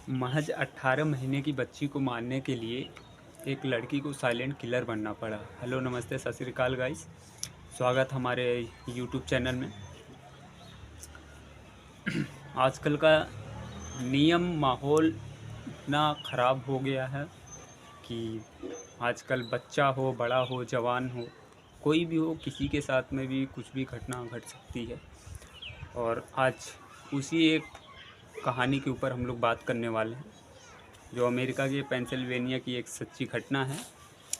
महज 18 महीने की बच्ची को मारने के लिए एक लड़की को साइलेंट किलर बनना पड़ा। हेलो नमस्ते सत श्री अकाल गाइस, स्वागत हमारे यूट्यूब चैनल में। आजकल का नियम माहौल इतना ख़राब हो गया है कि आजकल बच्चा हो, बड़ा हो, जवान हो, कोई भी हो, किसी के साथ में भी कुछ भी घटना घट सकती है। और आज उसी एक कहानी के ऊपर हम लोग बात करने वाले हैं, जो अमेरिका के पेंसिल्वेनिया की एक सच्ची घटना है।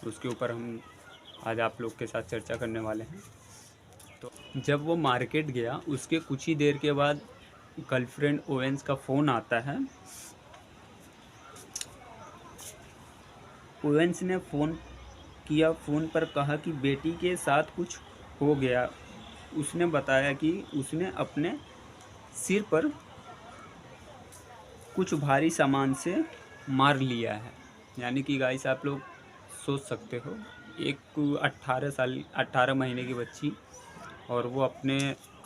उसके ऊपर हम आज आप लोग के साथ चर्चा करने वाले हैं। तो जब वो मार्केट गया, उसके कुछ ही देर के बाद गर्लफ्रेंड ओवेंस का फ़ोन आता है। ओवेंस ने फ़ोन किया, फ़ोन पर कहा कि बेटी के साथ कुछ हो गया। उसने बताया कि उसने अपने सिर पर कुछ भारी सामान से मार लिया है। यानी कि गाइस आप लोग सोच सकते हो, एक 18 महीने की बच्ची, और वो अपने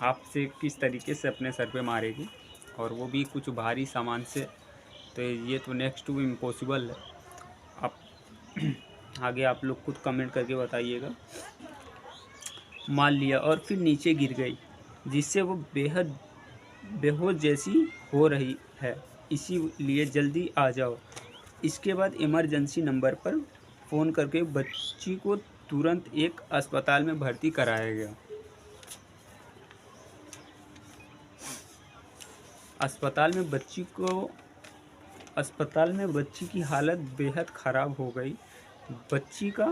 आप से किस तरीके से अपने सर पे मारेगी, और वो भी कुछ भारी सामान से। तो ये तो नेक्स्ट टू इम्पॉसिबल है। आप आगे आप लोग खुद कमेंट करके बताइएगा। मार लिया और फिर नीचे गिर गई, जिससे वो बेहद बेहोश जैसी हो रही है, इसीलिए जल्दी आ जाओ। इसके बाद इमरजेंसी नंबर पर फ़ोन करके बच्ची को तुरंत एक अस्पताल में भर्ती कराया गया। अस्पताल में बच्ची की हालत बेहद ख़राब हो गई। बच्ची का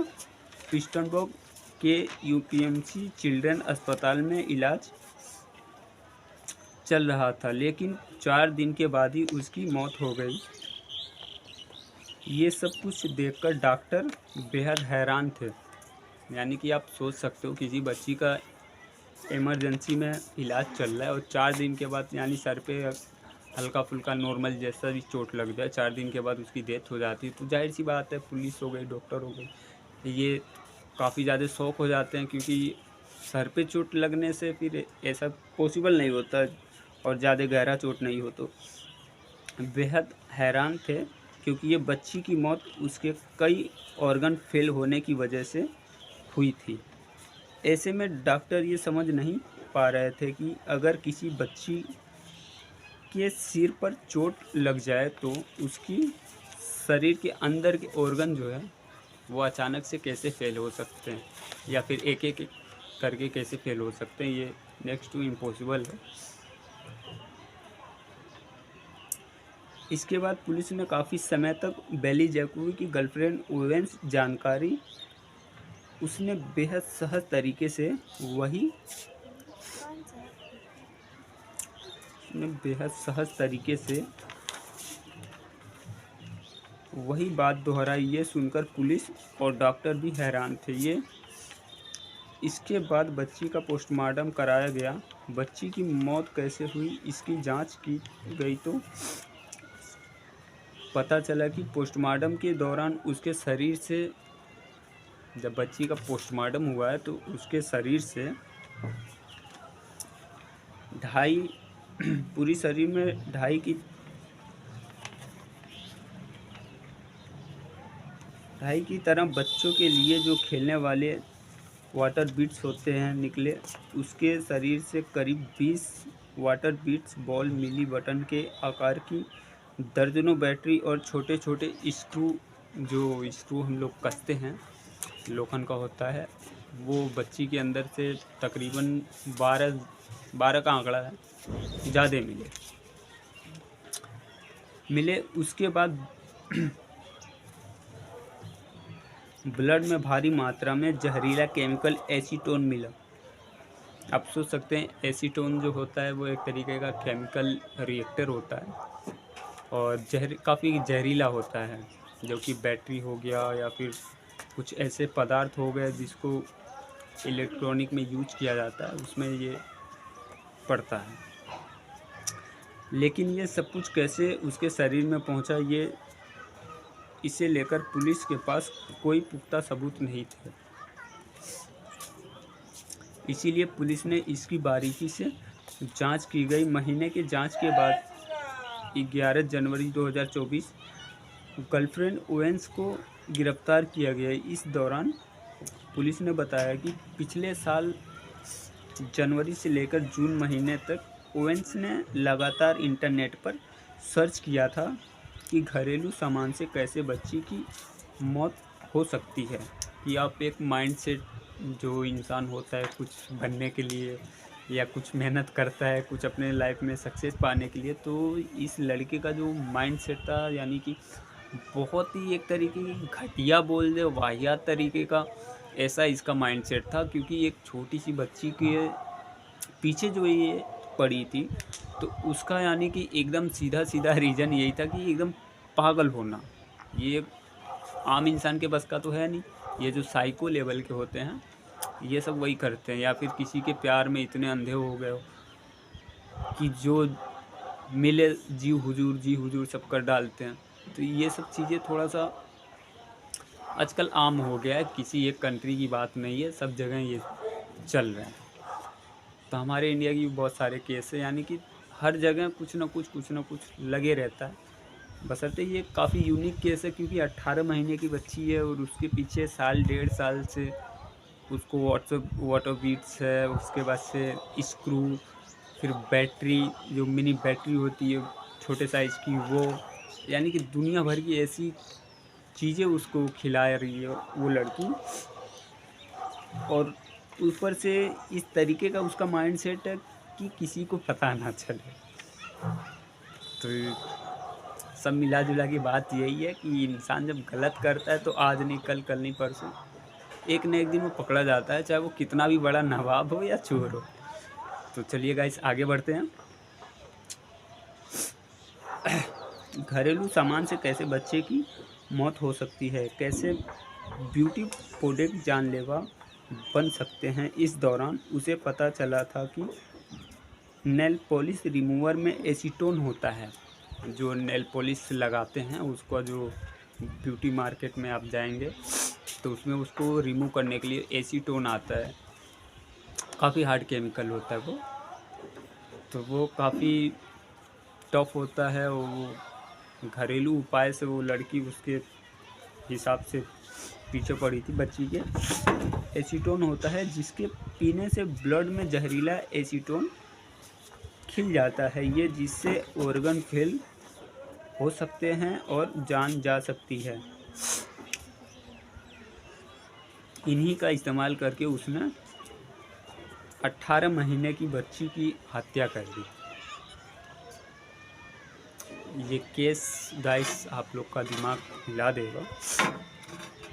पिस्टनबर्ग के यूपीएमसी चिल्ड्रन अस्पताल में इलाज चल रहा था, लेकिन 4 दिन के बाद ही उसकी मौत हो गई। ये सब कुछ देखकर डॉक्टर बेहद हैरान थे। यानी कि आप सोच सकते हो, किसी बच्ची का इमरजेंसी में इलाज चल रहा है और 4 दिन के बाद, यानी सर पे हल्का फुल्का नॉर्मल जैसा भी चोट लग जाए, 4 दिन के बाद उसकी डेथ हो जाती है, तो जाहिर सी बात है पुलिस हो गई, डॉक्टर हो गई, ये काफ़ी ज़्यादा शॉक हो जाते हैं। क्योंकि सर पे चोट लगने से फिर ऐसा पॉसिबल नहीं होता, और ज़्यादा गहरा चोट नहीं हो तो। बेहद हैरान थे, क्योंकि ये बच्ची की मौत उसके कई ऑर्गन फेल होने की वजह से हुई थी। ऐसे में डॉक्टर ये समझ नहीं पा रहे थे कि अगर किसी बच्ची के सिर पर चोट लग जाए तो उसकी शरीर के अंदर के ऑर्गन जो है वो अचानक से कैसे फेल हो सकते हैं, या फिर एक एक करके कैसे फेल हो सकते हैं। ये नेक्स्ट टू इम्पॉसिबल है। इसके बाद पुलिस ने काफ़ी समय तक बेली जैकोबी की गर्लफ्रेंड ओवेंस जानकारी उसने बेहद सहज तरीके से वही बेहद सहज तरीके से वही बात दोहराई। ये सुनकर पुलिस और डॉक्टर भी हैरान थे। इसके बाद बच्ची का पोस्टमार्टम कराया गया। बच्ची की मौत कैसे हुई इसकी जांच की गई, तो पता चला कि पोस्टमार्टम के दौरान उसके शरीर से, जब बच्ची का पोस्टमार्टम हुआ है तो उसके शरीर से पूरी शरीर में ढाई की तरह बच्चों के लिए जो खेलने वाले वाटर बीट्स होते हैं निकले। उसके शरीर से करीब 20 वाटर बीट्स बॉल मिली, बटन के आकार की दर्जनों बैटरी और छोटे छोटे स्क्रू, जो स्क्रू हम लोग कसते हैं, लोखंड का होता है, वो बच्ची के अंदर से तकरीबन 12 का आंकड़ा है, ज़्यादा मिले। उसके बाद ब्लड में भारी मात्रा में जहरीला केमिकल एसीटोन मिला। आप सोच सकते हैं, एसीटोन जो होता है वो एक तरीके का केमिकल रिएक्टर होता है, और काफ़ी जहरीला होता है, जो कि बैटरी हो गया या फिर कुछ ऐसे पदार्थ हो गए जिसको इलेक्ट्रॉनिक में यूज किया जाता है, उसमें ये पड़ता है। लेकिन ये सब कुछ कैसे उसके शरीर में पहुंचा, इसे लेकर पुलिस के पास कोई पुख्ता सबूत नहीं थे। इसीलिए पुलिस ने इसकी बारीकी से जांच की गई। महीने के जांच के बाद 11 जनवरी 2024 गर्लफ्रेंड ओवेंस को गिरफ्तार किया गया। इस दौरान पुलिस ने बताया कि पिछले साल जनवरी से लेकर जून महीने तक ओवेंस ने लगातार इंटरनेट पर सर्च किया था कि घरेलू सामान से कैसे बच्ची की मौत हो सकती है। कि आप एक माइंडसेट जो इंसान होता है कुछ बनने के लिए या कुछ मेहनत करता है कुछ अपने लाइफ में सक्सेस पाने के लिए, तो इस लड़के का जो माइंडसेट था यानी कि बहुत ही एक तरीके की घटिया बोल दे वाहियात तरीके का ऐसा इसका माइंडसेट था। क्योंकि एक छोटी सी बच्ची के पीछे जो ये पड़ी थी तो उसका यानी कि एकदम सीधा सीधा रीज़न यही था कि एकदम पागल होना। ये आम इंसान के बस का तो है नहीं, ये जो साइको लेवल के होते हैं ये सब वही करते हैं। या फिर किसी के प्यार में इतने अंधे हो गए हो कि जो मिले जी हुजूर सब कर डालते हैं। तो ये सब चीज़ें थोड़ा सा आजकल आम हो गया है, किसी एक कंट्री की बात नहीं है, सब जगह ये चल रहे हैं। तो हमारे इंडिया की बहुत सारे केस है, यानी कि हर जगह कुछ ना कुछ लगे रहता है। बशर्ते ये काफ़ी यूनिक केस है क्योंकि 18 महीने की बच्ची है और उसके पीछे साल 1.5 साल से उसको वाटर बीट्स है, उसके बाद से स्क्रू, फिर बैटरी जो मिनी बैटरी होती है छोटे साइज़ की वो, यानी कि दुनिया भर की ऐसी चीज़ें उसको खिला रही है वो लड़की। और ऊपर से इस तरीके का उसका माइंडसेट है कि किसी को पता ना चले। तो सब मिला जुला की बात यही है कि इंसान जब गलत करता है तो आज नहीं कल नहीं परसों एक न एक दिन वो पकड़ा जाता है, चाहे वो कितना भी बड़ा नवाब हो या चोर हो। तो चलिए गाइस आगे बढ़ते हैं। घरेलू सामान से कैसे बच्चे की मौत हो सकती है, कैसे ब्यूटी प्रोडक्ट जानलेवा बन सकते हैं। इस दौरान उसे पता चला था कि नेल पॉलिश रिमूवर में एसीटोन होता है। जो नेल पॉलिश लगाते हैं उसका जो ब्यूटी मार्केट में आप जाएंगे तो उसमें उसको रिमूव करने के लिए एसीटोन आता है। काफ़ी हार्ड केमिकल होता है वो, तो वो काफ़ी टफ होता है। वो घरेलू उपाय से वो लड़की उसके हिसाब से पीछे पड़ी थी बच्ची के। एसीटोन होता है जिसके पीने से ब्लड में जहरीला एसीटोन खिल जाता है, ये जिससे ऑर्गन फेल हो सकते हैं और जान जा सकती है। इन्हीं का इस्तेमाल करके उसने 18 महीने की बच्ची की हत्या कर दी। ये केस गाइस आप लोग का दिमाग हिला देगा।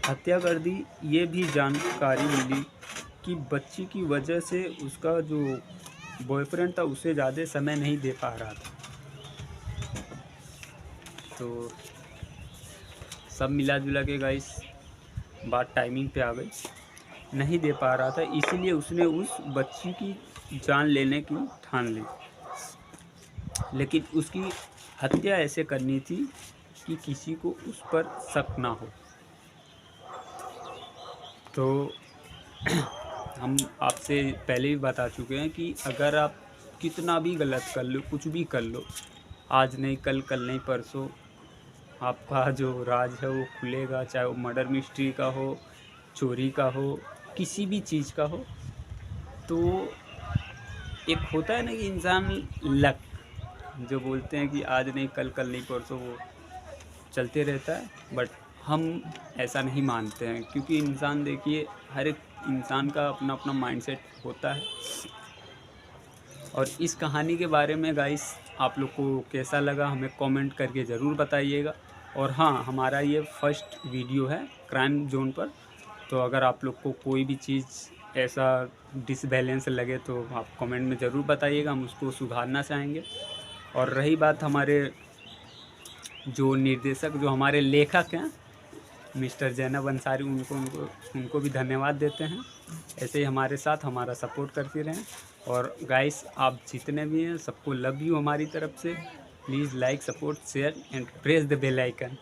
हत्या कर दी। ये भी जानकारी मिली कि बच्ची की वजह से उसका जो बॉयफ्रेंड था उसे ज़्यादा समय नहीं दे पा रहा था। तो सब मिला जुला के गाइस बात टाइमिंग पे आ गई, नहीं दे पा रहा था इसीलिए उसने उस बच्ची की जान लेने की ठान ली। लेकिन उसकी हत्या ऐसे करनी थी कि किसी को उस पर शक ना हो। तो हम आपसे पहले भी बता चुके हैं कि अगर आप कितना भी गलत कर लो, कुछ भी कर लो, आज नहीं कल नहीं परसों आपका जो राज है वो खुलेगा। चाहे वो मर्डर मिस्ट्री का हो, चोरी का हो, किसी भी चीज़ का हो। तो एक होता है ना कि इंसान लक, जो बोलते हैं कि आज नहीं कल नहीं परसों वो चलते रहता है, बट हम ऐसा नहीं मानते हैं। क्योंकि इंसान देखिए हर एक इंसान का अपना अपना माइंडसेट होता है। और इस कहानी के बारे में गाइस आप लोग को कैसा लगा हमें कमेंट करके ज़रूर बताइएगा। और हाँ, हमारा ये फर्स्ट वीडियो है क्राइम जोन पर, तो अगर आप लोग को कोई भी चीज़ ऐसा डिसबैलेंस लगे तो आप कमेंट में ज़रूर बताइएगा, हम उसको सुधारना चाहेंगे। और रही बात हमारे जो निर्देशक, जो हमारे लेखक हैं मिस्टर जैनब अंसारी, उनको भी धन्यवाद देते हैं। ऐसे ही हमारे साथ हमारा सपोर्ट करते रहें। और गाइस आप जितने भी हैं सबको लव यू हमारी तरफ से। Please like, support, share and press the bell icon.